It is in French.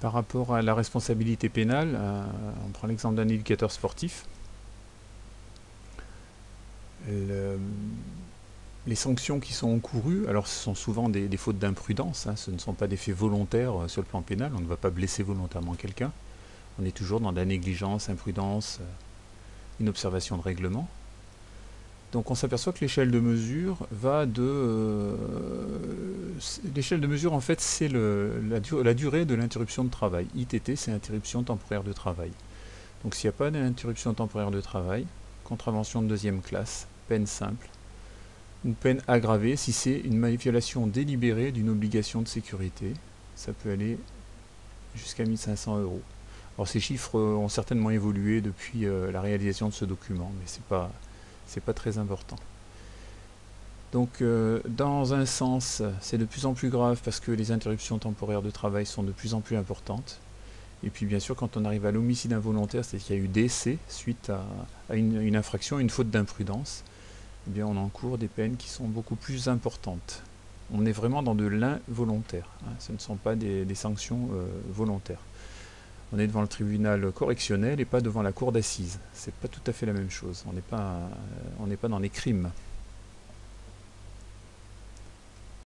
Par rapport à la responsabilité pénale, on prend l'exemple d'un éducateur sportif. Les sanctions qui sont encourues, alors ce sont souvent des fautes d'imprudence, hein, ce ne sont pas des faits volontaires sur le plan pénal, on ne va pas blesser volontairement quelqu'un. On est toujours dans de la négligence, imprudence, inobservation de règlement. Donc on s'aperçoit que l'échelle de mesure va de... l'échelle de mesure, en fait, c'est la durée de l'interruption de travail. ITT, c'est interruption temporaire de travail. Donc s'il n'y a pas d'interruption temporaire de travail, contravention de deuxième classe, peine simple, ou peine aggravée si c'est une violation délibérée d'une obligation de sécurité. Ça peut aller jusqu'à 1500 euros. Alors ces chiffres ont certainement évolué depuis la réalisation de ce document, mais c'est pas très important. Donc dans un sens, c'est de plus en plus grave parce que les interruptions temporaires de travail sont de plus en plus importantes. Et puis bien sûr, quand on arrive à l'homicide involontaire, c'est-à-dire qu'il y a eu décès suite à une infraction, une faute d'imprudence, eh bien on encourt des peines qui sont beaucoup plus importantes. On est vraiment dans de l'involontaire, hein, ce ne sont pas des sanctions volontaires. On est devant le tribunal correctionnel et pas devant la cour d'assises. C'est pas tout à fait la même chose. On n'est pas dans les crimes.